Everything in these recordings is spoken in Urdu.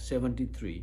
73,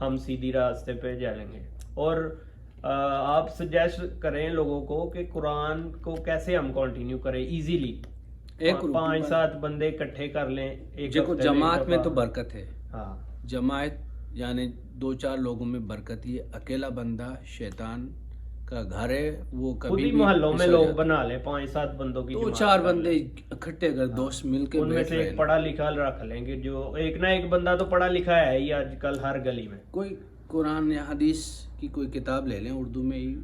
ہم سیدھی راستے پہ چلیں گے. اور آپ سجیسٹ کریں لوگوں کو کہ قرآن کو کیسے ہم کنٹینیو کریں ایزیلی. 5-7 بندے اکٹھے کر لیں ایک دیکھو ہفتے جماعت میں تو برکت ہے. ہاں جماعت یعنی 2-4 لوگوں میں برکت ہی ہے. اکیلا بندہ شیطان کا گھر ہے, وہ خود کبھی ہی بھی محلوں میں لوگ بنا لیں 5-7 بندوں کی 2-4 بندے اکٹھے اگر دوست مل کے ان میں بیٹھ سے رہے ایک ہیں. پڑھا لکھا رکھ لیں گے, جو ایک نہ ایک بندہ تو پڑھا لکھا ہے ہی آج کل ہر گلی میں. کوئی قرآن یا حدیث کی کوئی کتاب لے لیں اردو میں ہی,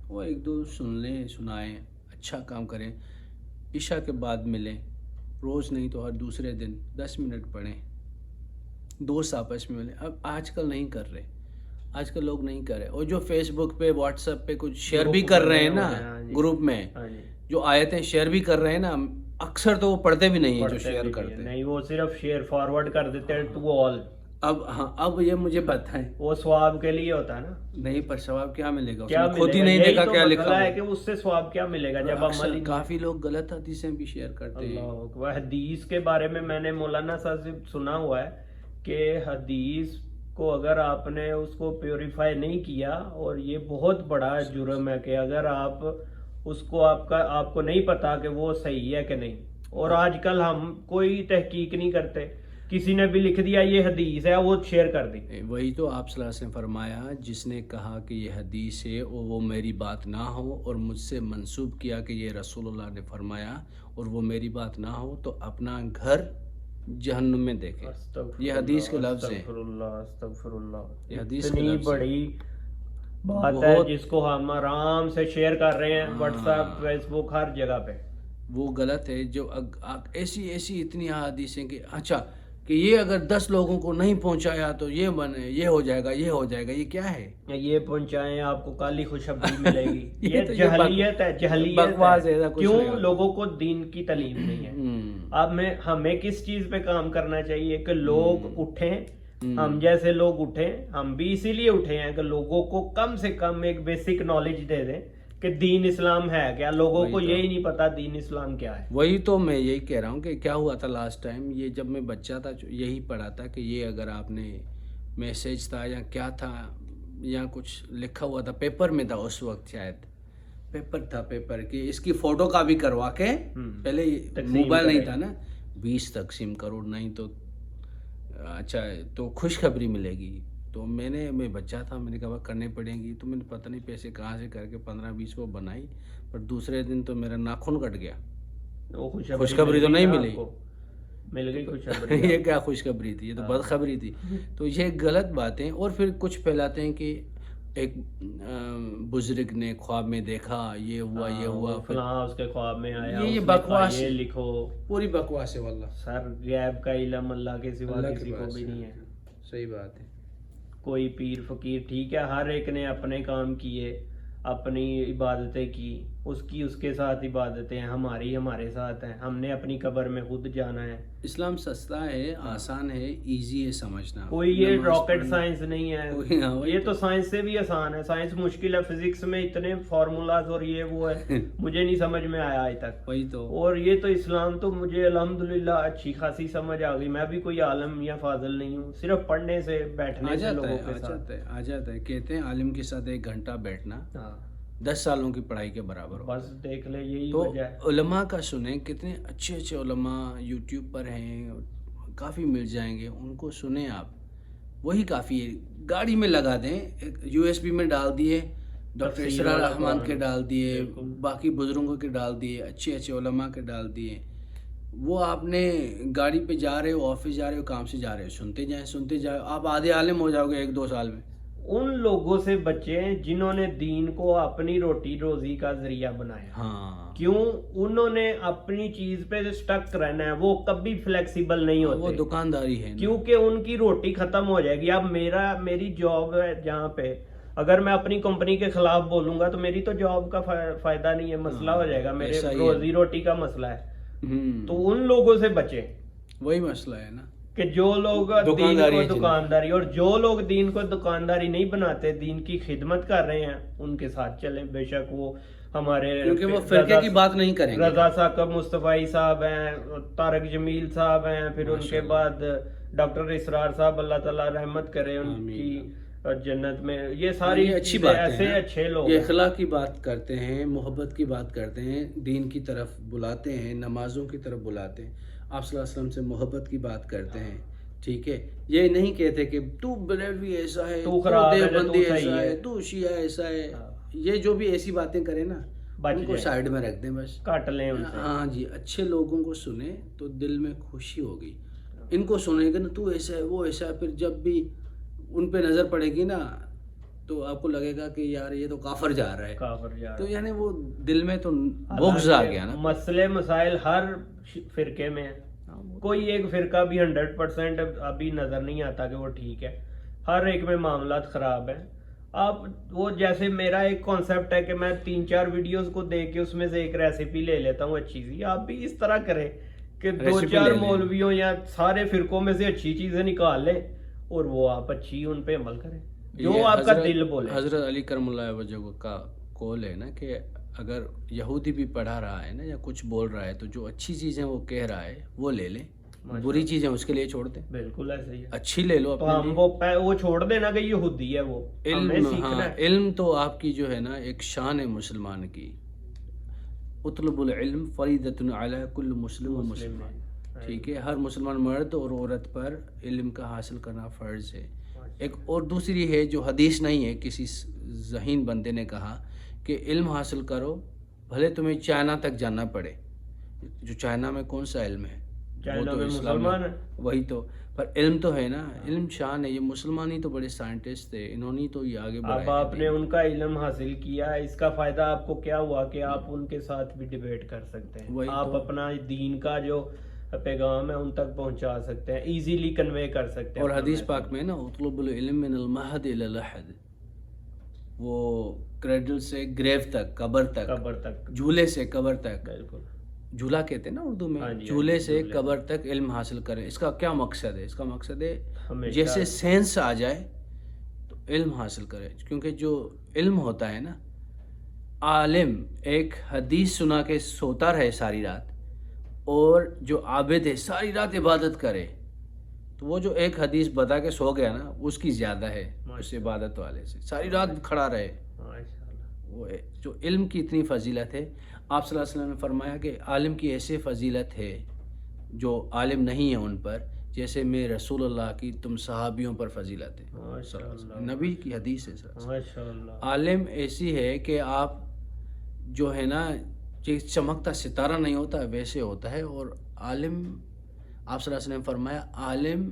وہ 1-2 سن لیں, سنائیں, اچھا کام کریں. عشاء کے بعد ملیں, روز نہیں تو ہر دوسرے دن 10 منٹ پڑھیں, دوست آپس میں ملیں. اب آج کل نہیں کر رہے, آج کل لوگ نہیں کر رہے. اور جو فیس بک پہ واٹس ایپ پہ کچھ شیئر بھی کر رہے ہیں نا گروپ میں, جو آیتیں شیئر بھی کر رہے ہیں نا, اکثر تو وہ پڑھتے بھی نہیں ہیں جو شیئر کرتے ہیں. نہیں, وہ صرف شیئر فارورڈ کر دیتے ہیں ٹو آل. اب یہ مجھے بتائیں, وہ ثواب کے لیے ہوتا ہے نا. نہیں پر ثواب کیا ملے گا, کیا خود ہی نہیں دیکھا کیا لکھا ہے کہ اس سے ثواب کیا ملے گا جب عمل. کافی لوگ غلط حدیثیں بھی شیئر کرتے ہیں. اللہ اکبر. حدیث کے بارے میں نے مولانا صاحب سے سنا ہوا ہے کہ حدیث کو اگر آپ نے اس کو پیوریفائی نہیں کیا, اور یہ بہت بڑا جرم ہے کہ اگر آپ اس کو آپ کو نہیں پتا کہ وہ صحیح ہے کہ نہیں. اور آج کل ہم کوئی تحقیق نہیں کرتے, کسی نے بھی لکھ دیا یہ حدیث ہے وہ شیئر کر دی. وہی تو آپ صلی اللہ علیہ وسلم نے فرمایا, جس نے کہا کہ یہ حدیث ہے اور وہ میری بات نہ ہو, اور مجھ سے منسوب کیا کہ یہ رسول اللہ نے فرمایا اور وہ میری بات نہ ہو, تو اپنا گھر جہنم میں دیکھے. یہ حدیث کے لفظ ہیں. استغفر اللہ. یہ حدیث کے اتنی لفظ بڑی بات ہے جس کو ہم آرام سے شیئر کر رہے ہیں واٹس ایپ, فیس بک, ہر جگہ پہ. وہ غلط ہے. جو ایسی اتنی حدیثیں کہ اچھا کہ یہ اگر 10 لوگوں کو نہیں پہنچایا تو یہ بنے, یہ ہو جائے گا, یہ ہو جائے گا. یہ کیا ہے؟ یہ پہنچائیں آپ کو کالی خوشخبری ملے گی. یہ جہلیت ہے, جہلیت ہے. کیوں لوگوں کو دین کی تعلیم نہیں ہے. اب ہمیں کس چیز پہ کام کرنا چاہیے کہ لوگ اٹھیں, ہم جیسے لوگ اٹھیں. ہم بھی اسی لیے اٹھے ہیں کہ لوگوں کو کم سے کم ایک بیسک نالج دے دیں کہ دین اسلام ہے کیا. لوگوں کو یہی نہیں پتا دین اسلام کیا ہے. وہی تو میں یہی کہہ رہا ہوں کہ کیا ہوا تھا لاسٹ ٹائم, یہ جب میں بچہ تھا یہی پڑھا تھا کہ یہ اگر آپ نے میسیج تھا یا کیا تھا یا کچھ لکھا ہوا تھا, پیپر میں تھا اس وقت, شاید پیپر کہ اس کی فوٹو کاپی کروا کے, پہلے موبائل نہیں تھا نا, 20 تقسیم کرو, نہیں تو اچھا تو خوشخبری ملے گی. تو میں بچہ تھا, میں نے کہا کرنے پڑیں گی. تو میں نے پتہ نہیں پیسے کہاں سے کر کے 15-20 وہ بنائی, پر دوسرے دن تو میرا ناخن کٹ گیا. خوشخبری تو نہیں ملی, مل گئی خوشخبری. یہ کیا خوشخبری تھی, یہ تو بدخبری تھی. تو یہ غلط باتیں. اور پھر کچھ پھیلاتے ہیں کہ ایک بزرگ نے خواب میں دیکھا, یہ ہوا فلاں اس کے خواب میں آیا, یہ بکواس, یہ لکھو, پوری بکواس ہے واللہ. سر غیب کا علم اللہ کے سوا کسی کو بھی نہیں ہے. صحیح بات ہے. کوئی پیر فقیر ٹھیک ہے, ہر ایک نے اپنے کام کیے, اپنی عبادتیں کی, اس کے ساتھ عبادتیں ہیں, ہمارے ساتھ ہیں. ہم نے اپنی قبر میں خود جانا ہے. اسلام سستا ہے, آسان ہے, ایزی ہے سمجھنا. کوئی یہ راکٹ سائنس نہیں ہے, یہ تو سائنس سے بھی آسان ہے. سائنس مشکل ہے, فزکس میں اتنے فارمولاز اور یہ وہ ہے, مجھے نہیں سمجھ میں آیا آج تک. وہی تو. اور یہ تو اسلام تو مجھے الحمدللہ اچھی خاصی سمجھ آ گئی. میں بھی کوئی عالم یا فاضل نہیں ہوں, صرف پڑھنے سے بیٹھنے سے لوگوں کے ساتھ آ جاتا ہے. کہتے ہیں عالم کے ساتھ 1 گھنٹہ بیٹھنا 10 سالوں کی پڑھائی کے برابر ہو. بس دیکھ لے, یہی تو وجہ ہے. علماء کا سنیں, کتنے اچھے علماء یوٹیوب پر ہیں, کافی مل جائیں گے, ان کو سنیں آپ, وہی کافی ہے. گاڑی میں لگا دیں, USB میں ڈال دیے, ڈاکٹر اسرار رحمان کے ڈال دیے, باقی بزرگوں کے ڈال دیے, اچھے علماء کے ڈال دیے. وہ آپ نے گاڑی پہ جا رہے ہو, آفس جا رہے ہو, کام سے جا رہے ہو, سنتے جائیں, آپ آدھے عالم ہو جاؤ گے 1-2 سال میں. ان لوگوں سے بچیں جنہوں نے دین کو اپنی روٹی روزی کا ذریعہ بنایا. کیوں انہوں نے اپنی چیز پہ سٹک رہنا ہے, وہ کبھی فلیکسیبل نہیں ہوتے, وہ دکانداری ہے, کیونکہ ان کی روٹی ختم ہو جائے گی. اب میری جاب ہے جہاں پہ, اگر میں اپنی کمپنی کے خلاف بولوں گا تو میری تو جاب کا فائدہ نہیں ہے, مسئلہ ہو جائے گا, میرے روزی روٹی کا مسئلہ ہے. تو ان لوگوں سے بچیں, وہی مسئلہ ہے نا, کہ جو لوگ دین کو دکانداری, اور جو لوگ دین کو دکانداری نہیں بناتے, دین کی خدمت کر رہے ہیں, ان کے ساتھ چلیں. بے شک وہ ہمارے, کیونکہ وہ فرقے کی بات نہیں کریں گے. رضا ثاقب مصطفی صاحب ہیں, طارق جمیل صاحب ہیں, پھر ان کے بعد ڈاکٹر اسرار صاحب, اللہ تعالیٰ رحمت کرے ان کی, اور جنت میں، یہ ساری اچھی بات ایسے اچھے لوگ یہ اخلاق کی بات کرتے ہیں، محبت کی بات کرتے ہیں، دین کی طرف بلاتے ہیں، نمازوں کی طرف بلاتے ہیں، آپ صلی اللہ علیہ وسلم سے محبت کی بات کرتے ہیں، ٹھیک ہے. یہ نہیں کہتے کہ تو بریلوی ایسا ہے، تو دیوبندی ایسا ہے، تو شیعہ ایسا ہے. یہ جو بھی ایسی باتیں کریں نا ان کو سائڈ میں رکھ دیں، بس کاٹ لیں ان سے. ہاں جی، اچھے لوگوں کو سنیں تو دل میں خوشی ہوگی. ان کو سنیں گے نا تو ایسا ہے وہ ایسا ہے، پھر جب بھی ان پہ نظر پڑے گی نا تو آپ کو لگے گا کہ یار یہ تو کافر جا رہا ہے. تو یعنی وہ دل میں تو بغض آ گیا نا. مسئلے مسائل ہر فرقے میں ہیں، کوئی ایک فرقہ بھی 100% ابھی نظر نہیں آتا کہ وہ ٹھیک ہے. ہر ایک میں معاملات خراب ہیں. آپ وہ جیسے میرا ایک کانسیپٹ ہے کہ میں 3-4 ویڈیوز کو دیکھ کے اس میں سے ایک ریسیپی لے لیتا ہوں اچھی سی. آپ بھی اس طرح کریں کہ 2-4 مولویوں یا سارے فرقوں میں سے اچھی چیزیں نکال لیں اور وہ آپ اچھی ان پہ عمل کریں جو آپ کا دل بولے. حضرت علی کرم اللہ وجہ کا قول ہے نا کہ اگر یہودی بھی پڑھا رہا ہے نا یا کچھ بول رہا ہے تو جو اچھی چیزیں وہ کہہ رہا ہے وہ لے لیں، بری چیزیں اس کے لیے چھوڑ دیں. بالکل ایسے ہی اچھی لے لو. وہ چھوڑ دینا کہ یہودی ہے وہ علم تو آپ کی جو ہے نا ایک شان ہے مسلمان کی. اطلب العلم فریضۃ علی کل مسلم و مسلمان. ٹھیک ہے، ہر مسلمان مرد اور عورت پر علم کا حاصل کرنا فرض ہے. ایک اور دوسری ہے جو حدیث نہیں ہے، کسی ذہین بندے نے کہا کہ علم حاصل کرو بھلے تمہیں چائنا تک جانا پڑے. جو چائنا میں کون سا علم ہے؟ چائنا میں مسلمان ہے وہی تو، پر علم تو ہے نا، علم شان ہے. یہ مسلمان ہی تو بڑے سائنٹسٹ تھے، انہوں نے تو یہ آگے بڑھایا. اب آپ نے ان کا علم حاصل کیا، اس کا فائدہ آپ کو کیا ہوا کہ آپ ان کے ساتھ بھی ڈیبیٹ کر سکتے ہیں. آپ اپنا دین کا جو پیغام ہے ان تک پہنچا سکتے ہیں، ایزیلی کنوے کر سکتے ہیں. اور حدیث پاک میں نا اطلب العلم من المہد الی اللحد، وہ کریڈل سے گریو تک، قبر تک، جھولے سے قبر تک. بالکل، جھولا کہتے ہیں نا اردو میں. جھولے سے قبر تک علم حاصل کریں. اس کا کیا مقصد ہے؟ اس کا مقصد ہے جیسے سینس آ جائے تو علم حاصل کرے. کیونکہ جو علم ہوتا ہے نا، عالم ایک حدیث سنا کے سوتا رہے ساری رات اور جو عابد ہے ساری رات عبادت کرے تو وہ جو ایک حدیث بتا کے سو گیا نا اس کی زیادہ ہے اس عبادت والے سے. ساری رات کھڑا رہے. وہ جو علم کی اتنی فضیلت ہے. آپ صلی اللہ علیہ وسلم نے فرمایا کہ عالم کی ایسی فضیلت ہے جو عالم نہیں ہے ان پر، جیسے میں رسول اللہ کی تم صحابیوں پر فضیلت ہے. نبی کی حدیث ہے. عالم ایسی ہے کہ آپ جو ہے نا چمکتا ستارہ نہیں ہوتا ویسے ہوتا ہے. اور عالم، آپ صلی اللہ علیہ وسلم نے فرمایا عالم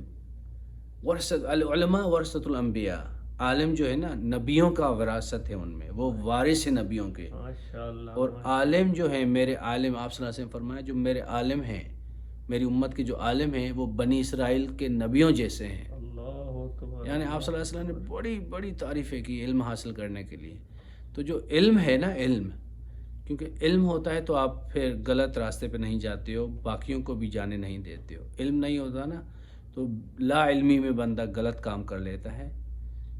العلماء ورثۃ الانبیاء. عالم جو ہے نا نبیوں کا وراثت ہے، ان میں وہ وارث ہیں نبیوں کے. اور عالم جو ہے میرے عالم، آپ صلی اللہ علیہ وسلم نے فرمایا جو میرے عالم ہیں، میری امت کے جو عالم ہیں وہ بنی اسرائیل کے نبیوں جیسے ہیں. یعنی آپ صلی اللہ علیہ وسلم نے بڑی بڑی تعریفیں کی علم حاصل کرنے کے لیے. تو جو علم ہے نا، علم، کیونکہ علم ہوتا ہے تو آپ پھر غلط راستے پہ نہیں جاتے ہو، باقیوں کو بھی جانے نہیں دیتے ہو. علم نہیں ہوتا نا تو لا علمی میں بندہ غلط کام کر لیتا ہے،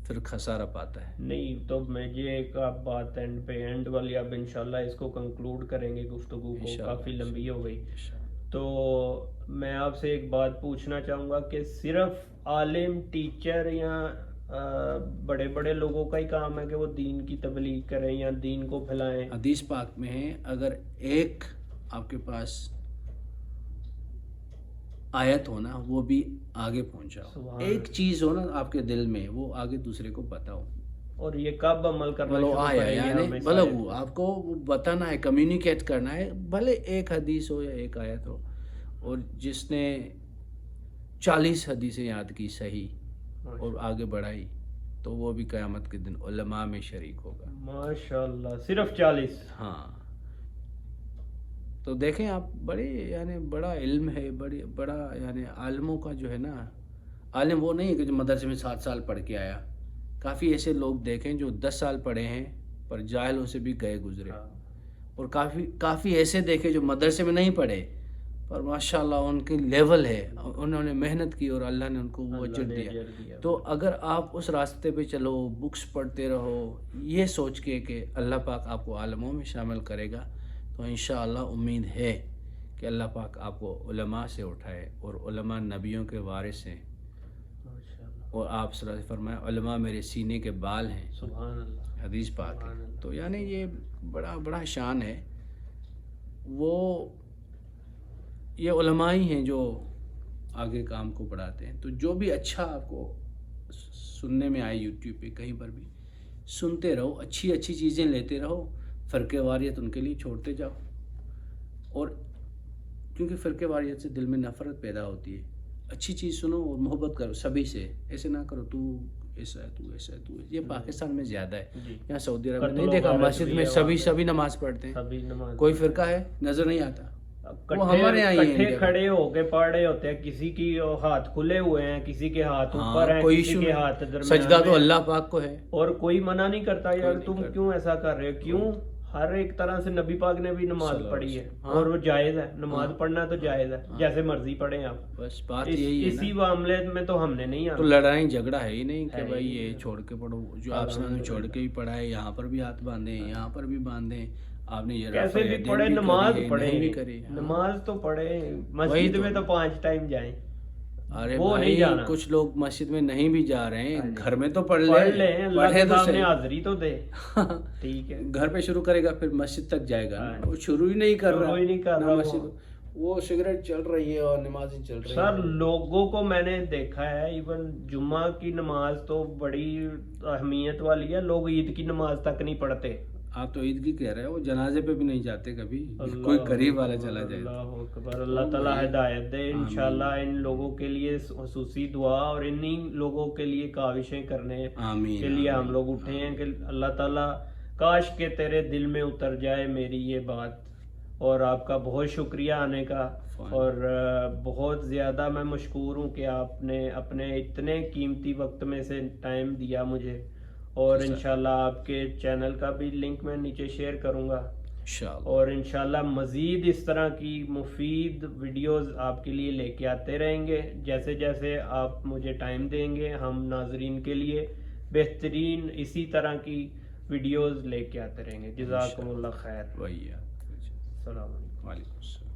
پھر خسارہ پاتا ہے. نہیں تو میں یہ ایک آپ بات اینڈ والی اب انشاءاللہ اس کو کنکلوڈ کریں گے گفتگو کو، کافی لمبی ہو گئی. تو میں آپ سے ایک بات پوچھنا چاہوں گا کہ صرف عالم، ٹیچر یا بڑے بڑے لوگوں کا ہی کام ہے کہ وہ دین کی تبلیغ کریں یا دین کو پھیلائیں؟ حدیث پاک میں ہے اگر ایک آپ کے پاس آیت ہو نا وہ بھی آگے پہنچاؤ. ایک چیز ہو نا آپ کے دل میں وہ آگے دوسرے کو بتاؤ. اور یہ کب عمل کرنا شروع کریں یعنی بلو آپ کو بتانا ہے، کمیونیکیٹ کرنا ہے، بھلے ایک حدیث ہو یا ایک آیت ہو. اور جس نے 40 حدیثیں یاد کی صحیح اور آگے بڑھائی تو وہ بھی قیامت کے دن علماء میں شریک ہوگا. ماشاءاللہ، صرف 40؟ ہاں. تو دیکھیں آپ، بڑے یعنی بڑا علم ہے، بڑا یعنی عالموں کا جو ہے نا، عالم وہ نہیں ہے کہ جو مدرسے میں 7 سال پڑھ کے آیا. کافی ایسے لوگ دیکھیں جو 10 سال پڑھے ہیں پر جاہلوں سے بھی گئے گزرے. اور کافی ایسے دیکھے جو مدرسے میں نہیں پڑھے پر ماشاءاللہ ان کی لیول ہے، انہوں نے محنت کی اور اللہ نے ان کو وہ اجر دیا. تو اگر آپ اس راستے پہ چلو، بکس پڑھتے رہو یہ سوچ کے کہ اللہ پاک آپ کو عالموں میں شامل کرے گا، تو انشاءاللہ امید ہے کہ اللہ پاک آپ کو علماء سے اٹھائے. اور علماء نبیوں کے وارث ہیں. اور آپ صلی اللہ علیہ وسلم فرمایا علماء میرے سینے کے بال ہیں، سبحان اللہ، حدیث پاک ہے. تو یعنی یہ بڑا شان ہے. وہ یہ علماء ہی ہیں جو آگے کام کو بڑھاتے ہیں. تو جو بھی اچھا آپ کو سننے میں آئے یوٹیوب پہ کہیں پر بھی سنتے رہو، اچھی چیزیں لیتے رہو، فرقے واریت ان کے لیے چھوڑتے جاؤ. اور کیونکہ فرقے واریت سے دل میں نفرت پیدا ہوتی ہے. اچھی چیز سنو اور محبت کرو سبھی سے. ایسے نہ کرو تو ایسا ہے تو ایسا ہے تو. یہ پاکستان میں زیادہ ہے. یہاں سعودی عرب میں نہیں دیکھا مسجد میں سبھی نماز پڑھتے ہیں، کوئی فرقہ ہے نظر نہیں آتا. وہ ہمارے یہاں کٹھے کھڑے ہو کے پڑھ رہے ہوتے ہیں، کسی کی ہاتھ کھلے ہوئے ہیں، کسی کے ہاتھ اوپر ہیں، کسی کے ہاتھ درمیان. سجدہ تو اللہ پاک کو ہے اور کوئی منع نہیں کرتا یار تم کیوں ایسا کر رہے ہو. کیوں؟ ہر ایک طرح سے نبی پاک نے بھی نماز پڑھی ہے اور وہ جائز ہے. نماز پڑھنا تو جائز ہے، جیسے مرضی پڑھیں آپ. بس بات یہی ہے. اسی معاملے میں تو ہم نے نہیں آنا. تو لڑائی جھگڑا ہے ہی نہیں کہ بھائی یہ چھوڑ کے پڑھو. جو آپ نے چھوڑ کے بھی پڑھا ہے، یہاں پر بھی ہاتھ باندھیں، یہاں پر بھی باندھیں. آپ نے یہ کیسے بھی پڑھے نماز پڑھے، نماز تو پڑھے. مسجد میں تو 5 ٹائم جائیں. ارے بھائی کچھ لوگ مسجد میں نہیں بھی جا رہے ہیں، گھر میں تو پڑھ لیں، اللہ کے سامنے حاضری تو دے. ٹھیک ہے، گھر پہ شروع کرے گا پھر مسجد تک جائے گا. وہ شروع ہی نہیں کر رہا مسجد. وہ سگریٹ چل رہی ہے اور نمازیں چل رہی ہیں. سر لوگوں کو میں نے دیکھا ہے، ایون جمعہ کی نماز تو بڑی اہمیت والی ہے، لوگ عید کی نماز تک نہیں پڑھتے. آپ تو عید کی کہہ رہے ہو، جنازے پہ بھی نہیں جاتے کبھی. کوئی غریب والا چلا جائے. اللہ اکبر. اللہ تعالیٰ ہدایت دے. انشاءاللہ ان لوگوں کے لیے خصوصی دعا اور انہی لوگوں کے لیے کاوشیں کرنے کے لیے ہم لوگ اٹھے ہیں کہ اللہ تعالیٰ کاش کہ تیرے دل میں اتر جائے میری یہ بات. اور آپ کا بہت شکریہ آنے کا، اور بہت زیادہ میں مشکور ہوں کہ آپ نے اپنے اتنے قیمتی وقت میں سے ٹائم دیا مجھے. اور انشاءاللہ آپ کے چینل کا بھی لنک میں نیچے شیئر کروں گا. اور انشاءاللہ مزید اس طرح کی مفید ویڈیوز آپ کے لیے لے کے آتے رہیں گے. جیسے جیسے آپ مجھے ٹائم دیں گے ہم ناظرین کے لیے بہترین اسی طرح کی ویڈیوز لے کے آتے رہیں گے. جزاکم اللہ خیر. السلام علیکم. وعلیکم السلام.